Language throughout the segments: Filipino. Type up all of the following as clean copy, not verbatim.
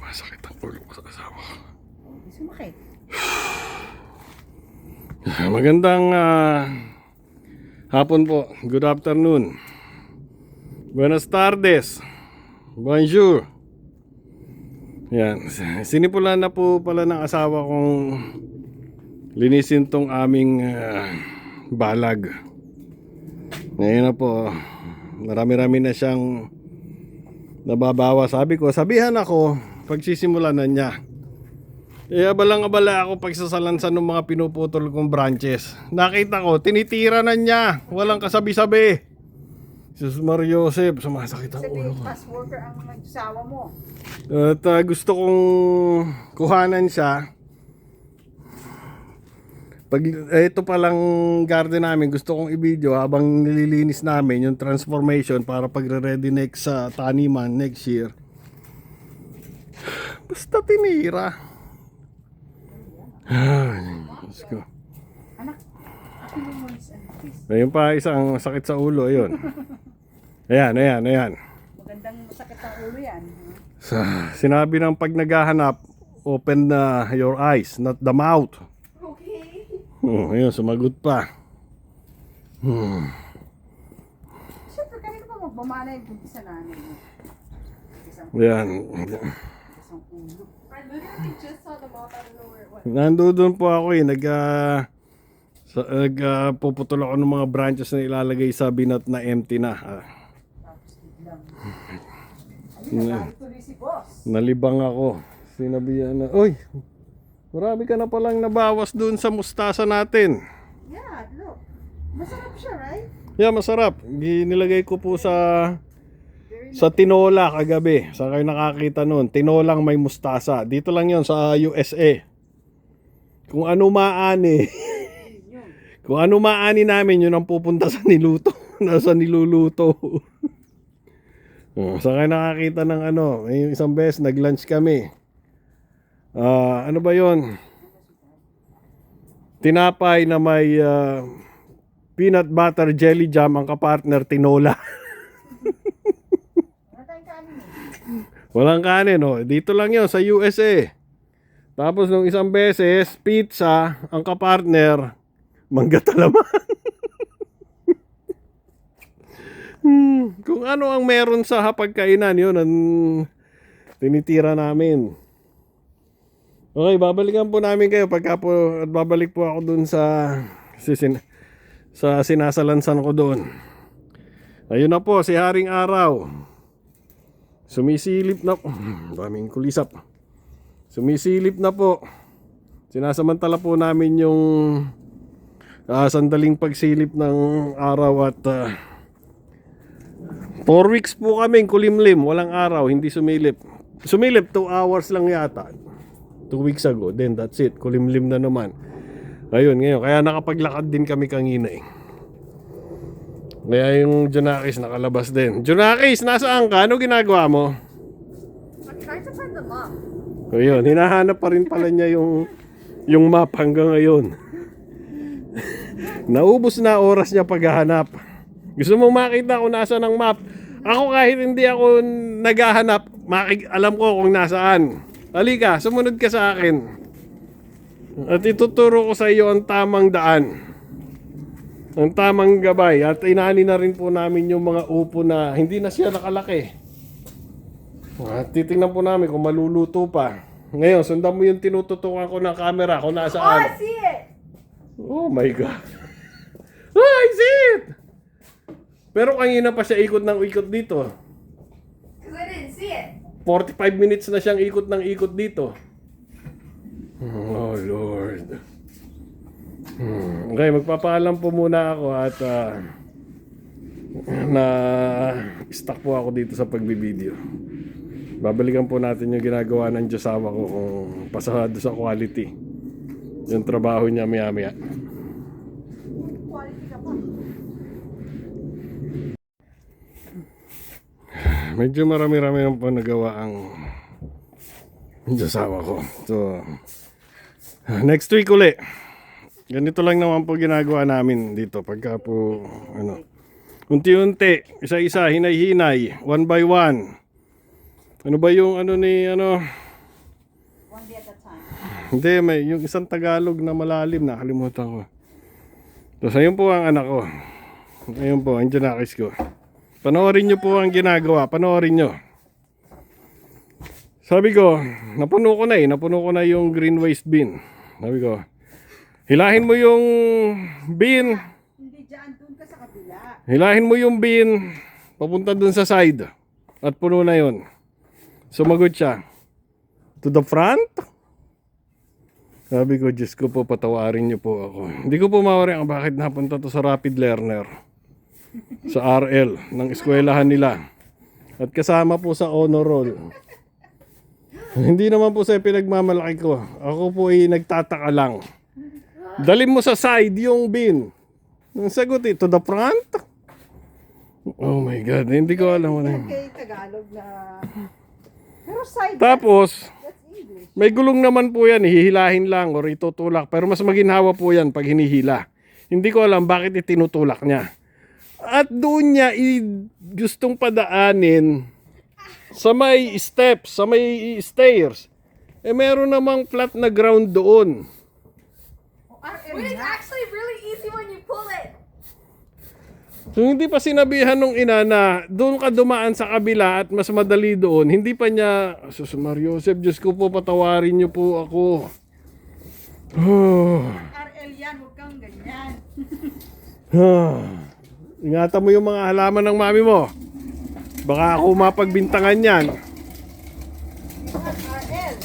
Masakit ang ulo ko sa asawa ko. Sumakit. Magandang hapon po. Good afternoon. Buenas tardes. Bonjour. Yan. Sinipulan na po pala ng asawa kong linisin tong aming balag. Ngayon na po. Marami-rami na siyang nababawa. Sabi ko, sabihan ako pagsisimulan na niya. Abalang-abala ako pagsasalansan ng mga pinuputol kong branches. Nakita ko, tinitira na niya. Walang kasabi-sabi. Jesus Mario Joseph, sumasakit ang ulo ko. Fast worker ang nagsawa mo. At gusto kong kuhanan siya. Pag ito palang garden namin, gusto kong i-video habang nililinis namin yung transformation para pagre-ready next sa taniman next year. Basta tinira. Let's go. Anak, ako yung moist and please. Ayun pa, isang sakit sa ulo, ayun. Ayan. Magandang masakit ang ulo yan. Sinabi ng pag naghahanap, open your eyes, not the mouth. Okay. Ayun, sumagot pa. Siyempre, kanina pa magmamana yung buntis sa nanay mo. Ayan. Isang ulo. I literally just saw the mouth. I don't know where it went. Nandoon po ako puputol ako ng mga branches na ilalagay sa binat na empty na. Tapos biglang. Ayun, nagalit tuloy si boss. Nalibang ako. Sinabihan na, "Uy, marami ka na palang nabawas doon sa mustasa natin." Yeah, look. Masarap siya, right? Yeah, masarap. Nilagay ko po sa tinola kagabi. Saan kayo nakakita noon? Tinolang may mustasa. Dito lang yon sa USA. Kung ano maani. Kung ano maani namin, yun ang pupunta sa niluto. Nasa niluluto. Saan kayo nakakita ng ano? Yung isang beses, nag-lunch kami. Ano ba yon? Tinapay na may peanut butter jelly jam ang kapartner tinola. Wala tayong kanin eh. Walang kanin, oh. Dito lang yon sa USA. Tapos nung isang beses, pizza ang kapartner mangga talaman. Kung ano ang meron sa hapagkainan, yun ang tinitira namin. Okay, babalikan po namin kayo pagka po at babalik po ako dun sa sinasalansan ko doon. Ayun na po si Haring Araw. Sumisilip na po. Daming kulisap. Sumisilip na po. Sinasamantala po namin yung sandaling pagsilip ng araw at 4 weeks po kaming kulimlim. Walang araw, hindi sumilip. Sumilip 2 hours lang yata. 2 weeks ago, then that's it. Kulimlim na naman. Ayun, ngayon. Kaya nakapaglakad din kami kanina eh. Kaya yung Junakis nakalabas din. Junakis, nasaan ka? Ano ginagawa mo? I'm trying to find the mop. Ayun, hinahanap pa rin pala niya yung map hanggang ngayon. Naubos na oras niya paghahanap. Gusto mong makita kung nasaan ang map? Ako kahit hindi ako naghahanap, alam ko kung nasaan. Halika, sumunod ka sa akin. At ituturo ko sa iyo ang tamang daan. Ang tamang gabay. At inani na rin po namin yung mga upo na hindi na siya nakalaki. At titingnan po namin kung maluluto pa. Ngayon, sundan mo yung tinututukan ko ng camera kung Oh, I nasaan. see it. Oh my God. Oh, I see it! Pero kanina pa siya ikot ng ikot dito. Because I didn't see it. 45 minutes na siyang ikot ng ikot dito. Oh Lord. Okay, magpapaalam po muna ako at na stuck po ako dito sa pagbibideo. Babalikan po natin yung ginagawa ng Diyosawa ko kung pasahado sa quality yung trabaho niya maya-maya. Quality ka pa. Medyo marami-rami ang panagawa ang Diyosawa ko. So, next week uli. Ganito lang naman po ginagawa namin dito pagka po unti-unti, isa-isa, hinay-hinay, one by one. Ano ba yung Hindi, may yung isang Tagalog na malalim, nakalimutan ko. Tapos ayun po ang anak ko. Ayun po, ang Janakis ko. Panoorin nyo po ang ginagawa. Panoorin nyo. Sabi ko, napuno ko na yung green waste bin. Sabi ko, hilahin mo yung bin. Hindi dyan, doon ka sa kabila. Hilahin mo yung bin. Papunta dun sa side. At puno na yun. Sumagot siya. To the front? Sabi ko, Diyos ko po, patawarin niyo po ako. Hindi ko po mawari ang bakit napunta to sa Rapid Learner. Sa RL, ng eskwelahan nila. At kasama po sa honor roll. Hindi naman po sa pinagmamalaki ko. Ako po ay nagtataka lang. Dalhin mo sa side yung bin. Nang sagot to the front? Oh my God, hindi ko alam. Yan kay Tagalog na... Pero side, Tapos, that's English. may gulong naman po yan, hihilahin lang or itutulak. Pero mas maginhawa po yan pag hinihila. Hindi ko alam bakit itinutulak niya. At doon niya gustong padaanin sa may steps, sa may stairs. Eh meron namang flat na ground doon. But it's actually really easy when you pull it. So hindi pa sinabihan nung ina na doon ka dumaan sa kabila at mas madali doon, hindi pa niya, Sus Mario Joseph, Diyos ko po, patawarin niyo po ako. RL yan, huwag kang ganyan. Ingatan mo yung mga halaman ng mami mo. Baka ako mapagbintangan yan. RL.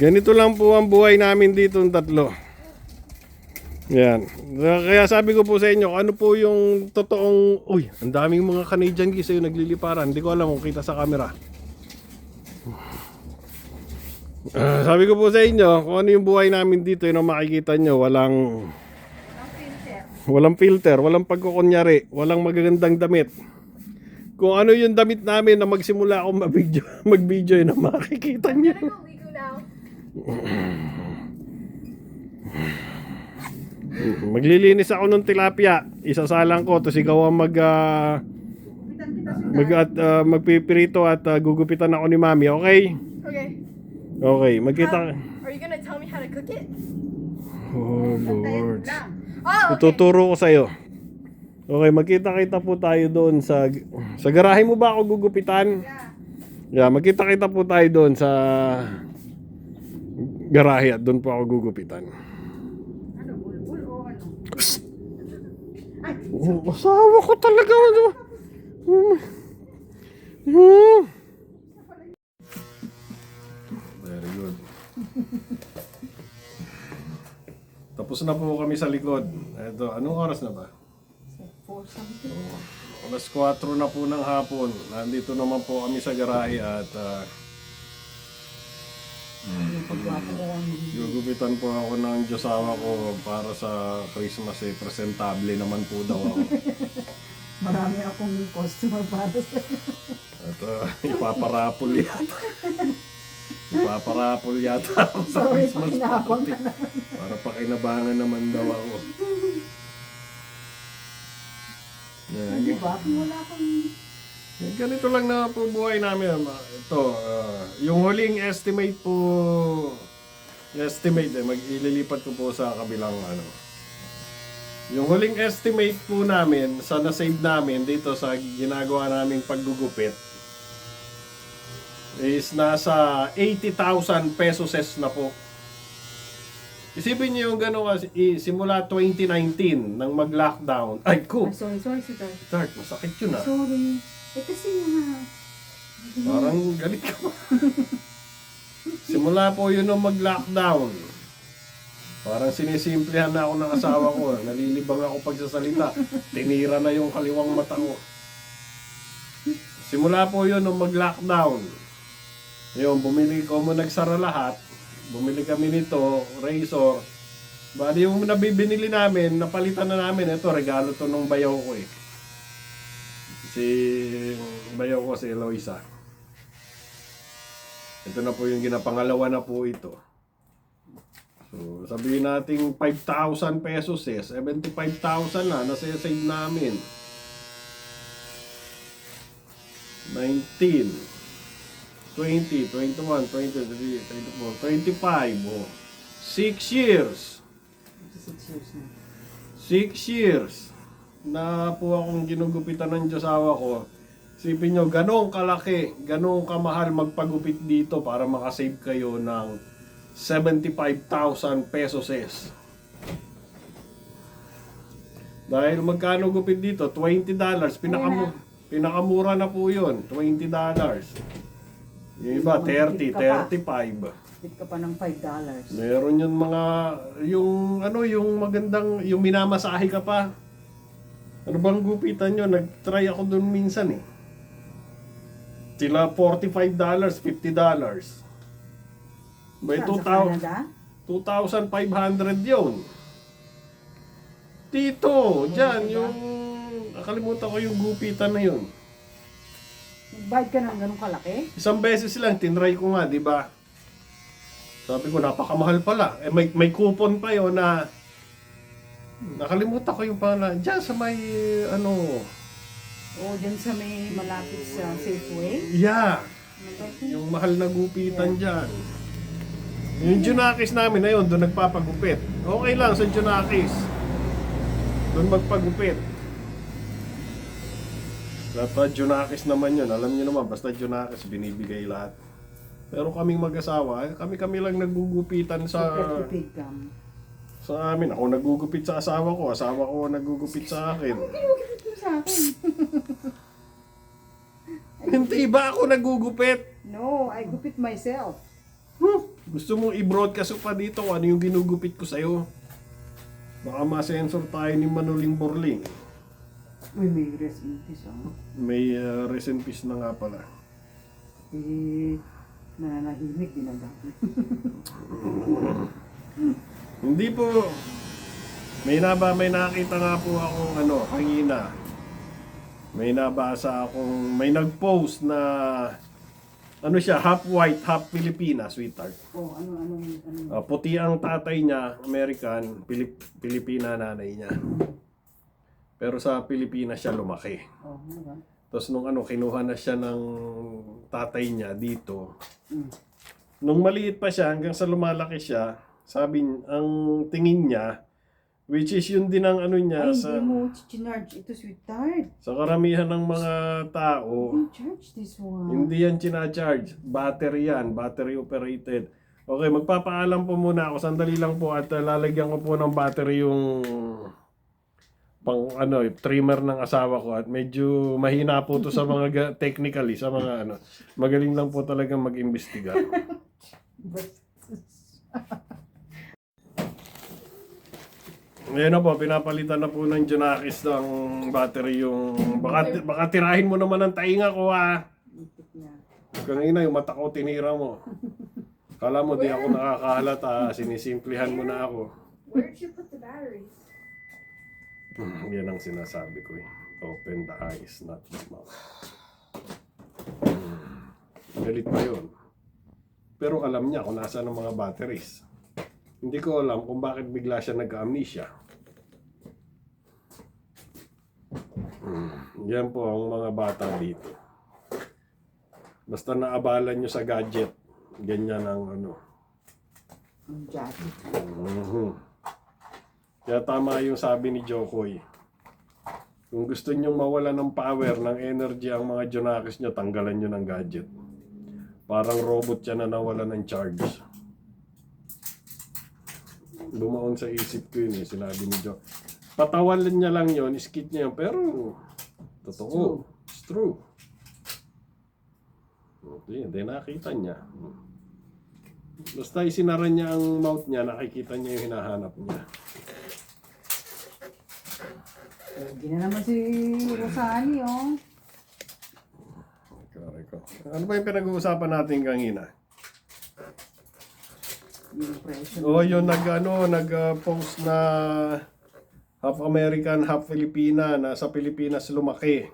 Ganito lang po ang buhay namin dito ng tatlo. Yan. Kaya sabi ko po sa inyo, ano po yung totoong... Uy, ang daming mga Canadian geese yung nagliliparan. Hindi ko alam kung kita sa camera. Sabi ko po sa inyo, kung ano yung buhay namin dito, yun ang makikita nyo. Walang filter, walang pagkukunyari, walang magagandang damit. Kung ano yung damit namin na magsimula akong mag-video yun ang makikita nyo. I'm gonna go ligo now. Maglilinis ako ng tilapia. Isasalang ko to sigaw ang magpipirito at gugupitan ako ni Mami, okay? Okay. Okay, magkita. Are you gonna tell me how to cook it? Oh Lord. Oh, okay. Ituturo ko sa'yo. Okay, magkita-kita po tayo doon sa garahe mo ba ako gugupitan? Yeah, magkita-kita po tayo doon sa garahe at doon po ako gugupitan. Ano, bulbul o ano? Oh, asawa ko talaga. Very good. Tapos na po kami sa likod. Ito, anong oras na ba? 4 something. Alas 4 na po ng hapon. Nandito naman po kami sa garahe at gugupitan po ako ng Diyosawa ko para sa Christmas eh. Presentable naman po daw ako. Marami akong customer para sa... At ipaparapol yata. Ipaparapol yata ako sa Sorry, Christmas pakinabang party. ka na. Para pakinabangan naman daw ako. Hindi ba? Wala akong... Ganito lang na po buhay namin. Ito, yung huling estimate po, mag-ililipat ko po sa kabilang ano. Yung huling estimate po namin sa na-save namin dito sa ginagawa naming paggugupit is nasa 80,000 pesos na po. Isipin niyo yung gano'n kasi simula 2019 nang mag-lockdown. Ay ko! Sorry, si Dad. Start, masakit yun ah. Sorry. Eh kasi nga... Parang galit ka pa. Simula po yun nung mag-lockdown. Parang sinisimplihan na ako ng asawa ko. Nalilibang ako pagsasalita. Tinira na yung kaliwang mata ko. Simula po yun nung mag-lockdown. Yun, bumili ko mo nagsara lahat. Bumili kami nito, razor. Bali yung nabibinili namin, napalitan na namin. Ito, regalo to nung bayaw ko eh. Si bayaw ko, si Eloisa. Ito na po yung ginapangalawa na po ito. So, sabihin natin 5,000 pesos eh. 75,000 na, nasa-save namin. 19. 20, 21, 23, 24, 25. Oh. 6 years. 6 years na. 6 years na po akong ginugupitan ng Diyosawa ko. Isipin nyo, ganong kalaki, ganong kamahal magpagupit dito para makasave kayo ng 75,000 pesos. Dahil magkano gupit dito? $20. Pinakamura na po yun. $20. Yung iba, 30, 35. Bit ka pa ng $5. Meron yung mga, yung magandang, yung minamasahe ka pa. Ano bang gupitan nyo? Nag-try ako dun minsan eh. Sila $45, $50. By Saan, sa Canada? 2,500 yun. Dito, dyan, yung, nakalimutan ko yung gupitan na yun. Nagbayad ka ng ganun kalaki? Isang beses lang, tinry ko nga, di ba? Sabi ko, napakamahal pala. Eh, may coupon pa yun na, nakalimutan ko yung pangalan. Diyan sa may, O, dyan sa may malapit sa Safeway? yeah. Yung mahal na gupitan dyan. Yung Junakis namin na yun, doon nagpapagupit. Okay lang sa Junakis. Doon magpagupit. Basta Junakis naman yun. Alam niyo naman, basta Junakis, binibigay lahat. Pero kaming mag-asawa, kami lang nagugupitan sa amin. Ako nagugupit sa asawa ko nagugupit sa akin. Kinugupit mo sa akin. Hindi ba ako nagugupit? No, I gupit myself. Gusto mong i-broadcast pa dito kung ano yung ginugupit ko sa'yo? Baka ma-sensor tayo ni Manuling Borling. Uy, may rest in peace, oh. May rest in peace na nga pala. Nananahimik din ang dami. Hindi po. May nakita nga po akong kanina. May nabasa akong, may nag-post na, siya, half white, half Filipina, sweetheart. Oh, ano. Puti ang tatay niya, American, Pilipina nanay niya. Pero sa Pilipinas siya lumaki. Oh, ano ba? Tapos nung kinuha na siya ng tatay niya dito. Nung maliit pa siya, hanggang sa lumalaki siya, ang tingin niya, which is yun din ang niya Ay, sa... hindi mo charge ito, sweetheart. Sa karamihan ng mga tao, You charge this one. hindi yan charge. Battery yan, battery operated. Okay, magpapaalam po muna ako. Sandali lang po at lalagyan ko po ng battery yung trimmer ng asawa ko at medyo mahina po to sa mga technically, sa mga magaling lang po talaga mag-imbestiga. Ngayon na po, pinapalitan na po ng Junakis ng battery yung... Baka tirahin mo naman ang tainga ko Kanina yung mata ko tinira mo. Kala mo di ako nakakahalata, sinisimplihan mo na ako. Where did you put the batteries? Yan ang sinasabi ko eh. Open the eyes, not the mouth. Galit pa yun. Pero alam niya kung nasa ng mga batteries. Hindi ko alam kung bakit bigla siya nagka-amnesia. Yan po ang mga bata dito. Basta naabala nyo sa gadget, ganyan ang Ang jacket. Kaya tama yung sabi ni Jokoy. Kung gusto nyo mawala ng power, ng energy ang mga Junakis nyo, tanggalan nyo ng gadget. Parang robot yan na nawala ng charge. Lumaon sa isip ko yun sinabi ni Jo. Patawalan niya lang yun, skit niya yun, pero totoo. It's true. Hindi nakita niya. Basta isinara niya ang mouth niya, nakikita niya yung hinahanap niya. Hindi na naman si Rosani, oh. Ano ba yung pinag-uusapan natin kanina? Yung presyo. Yung nag-post na half American, half Filipina, na sa Pilipinas lumaki.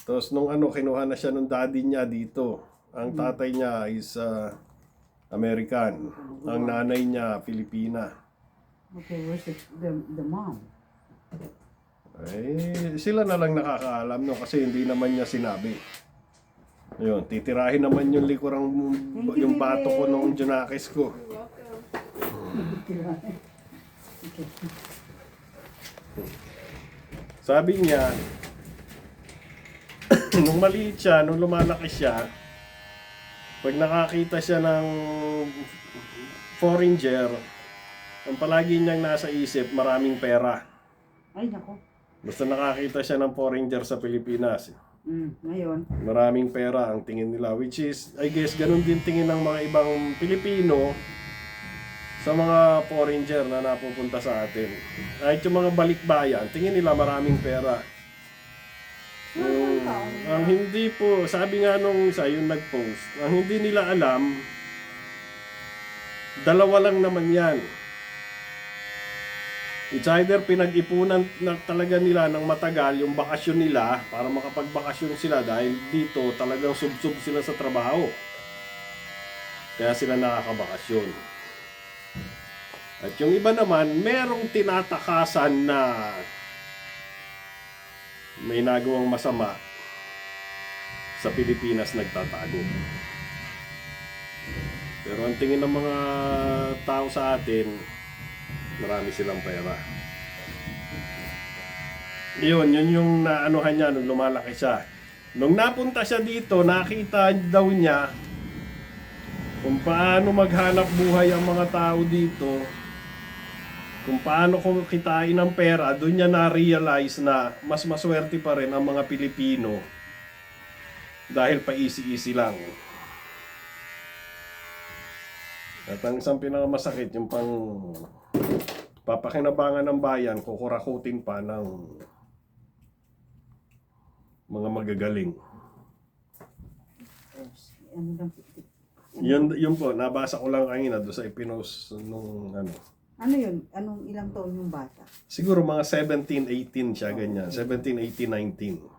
Tapos nung kinuha na siya nung daddy niya dito. Ang tatay niya is American. Ang nanay niya, Filipina. Okay, where's the mom? Sila na lang nakakaalam kasi hindi naman niya sinabi. Ayun, titirahin naman yung likurang yung bato ko nung Junakis ko. Sabi niya, nung maliit siya, nung lumalaki siya, pag nakakita siya ng foreigner, ang palagi niyang nasa isip, maraming pera. Ay, nako. Basta nakakita siya ng foreigner sa Pilipinas. Ngayon. Maraming pera ang tingin nila, which is, I guess, ganun din tingin ng mga ibang Pilipino sa mga foreigner na napupunta sa atin. Kahit yung mga balikbayan, tingin nila maraming pera. Ang hindi po, sabi nga nung isa yung nag-post, ang hindi nila alam, dalawa lang naman yan. It's either pinag-ipunan na talaga nila ng matagal yung bakasyon nila para makapagbakasyon sila dahil dito talagang sub-sub sila sa trabaho. Kaya sila nakakabakasyon. At yung iba naman, merong tinatakasan na may nagawang masama sa Pilipinas nagtatago. Pero ang tingin ng mga tao sa atin, marami silang pera. Yun yung naanuhan niya nung lumalaki siya. Nung napunta siya dito, nakita daw niya kung paano maghanap buhay ang mga tao dito, kung paano kitain ang pera. Doon niya na-realize na mas maswerte pa rin ang mga Pilipino dahil pa easy-easy lang. At ang isang pinakamasakit, yung pang papakinabangan ng bayan, kukurakutin pa ng mga magagaling. Ano lang? Yun po, nabasa ko lang kanina doon sa ipinost nung ano. Ano yun? Anong ilang taon yung bata? Siguro mga 17, 18 siya, ganyan. 17, 18, 19.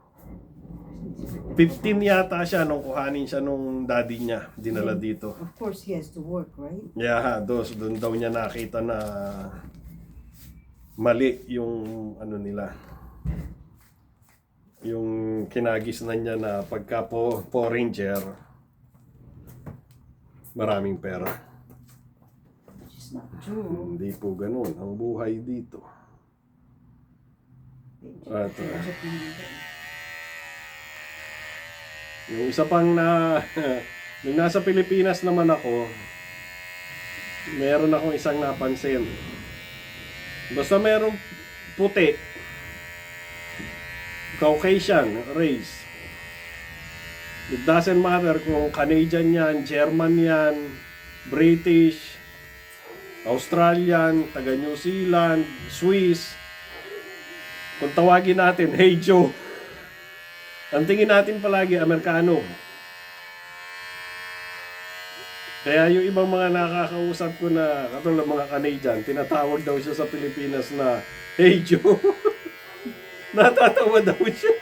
15 yata siya nung kuhanin siya nung daddy niya, dinala dito. Of course, he has to work, right? Yeah, doon daw niya nakita na mali yung ano nila. Yung kinagisnan niya na pagka foreigner, maraming pera. Which is not true. Hindi po ganun ang buhay dito. At yung isa pang na nung nasa Pilipinas naman ako, meron akong isang napansin. Basta merong puti, Caucasian race, it doesn't matter kung Canadian yan, German yan, British, Australian, taga New Zealand, Swiss. Kung tawagin natin, hey Joe, ang tingin natin palagi, Amerikano. Kaya yung ibang mga nakakausap ko na, katulad mga Canadian, tinatawag daw siya sa Pilipinas na, hey Joe. Natatawa daw siya.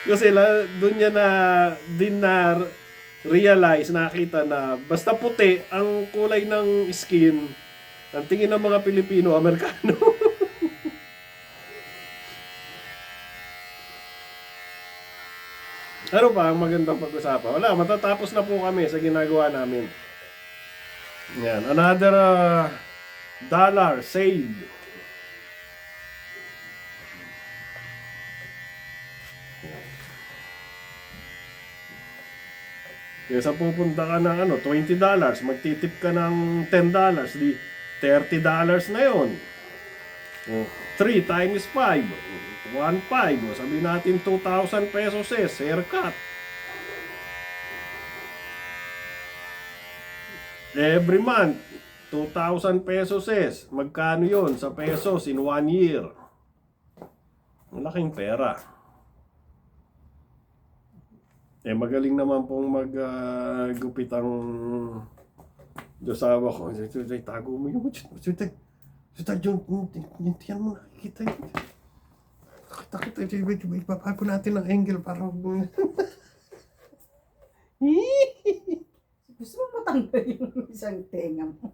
Kasi doon niya na realize, nakita na, basta puti ang kulay ng skin, ang tingin ng mga Pilipino, Amerikano. Ano pa ang magandang pag-usapan? Wala, matatapos na po kami sa ginagawa namin. Yan, another dollar saved. Kaya sa pupunta ka ng $20, magtitip ka ng $10, di $30 na yon. 3 times 5. 1.5, sabi natin 2,000 pesos haircut. Every month, 2,000 pesos magkano yon sa pesos in 1 year? Malaking pera. Magaling naman pong maggupit ang josawa ko. Tago mo yung yung tiyan mo nakikita yun. Takot, ipapago natin ng angle para Gusto mo matanggal yung isang tenga mo?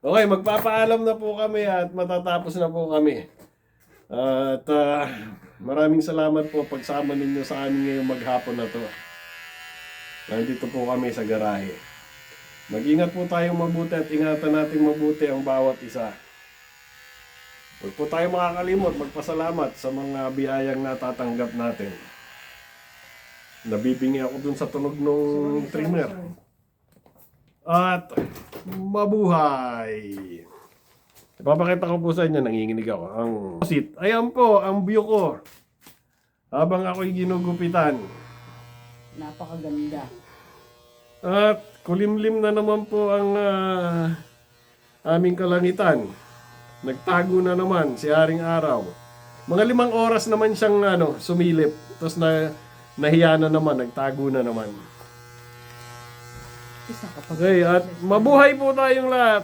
Okay, magpapaalam na po kami at matatapos na po kami. At Maraming salamat po pagsama ninyo sa amin ngayong maghapon na to. Nandito po kami sa garahe. Mag-ingat po tayong mabuti at ingatan natin mabuti ang bawat isa. Huwag po tayo makakalimot magpasalamat sa mga biyayang natatanggap natin. Nabibingi ako dun sa tunog ng trimmer. At mabuhay! Ipapakita ko po sa inyo, nanginginig ako. Ang sit. Ayan po, ang view ko. Habang ako'y ginugupitan. Napakaganda. At kulimlim na naman po ang aming kalangitan. Nagtago na naman si Haring Araw. Mga 5 oras naman siyang sumilip. Tapos nahiya na naman, nagtago na naman. Isa kapag Okay, at mabuhay po tayong lahat.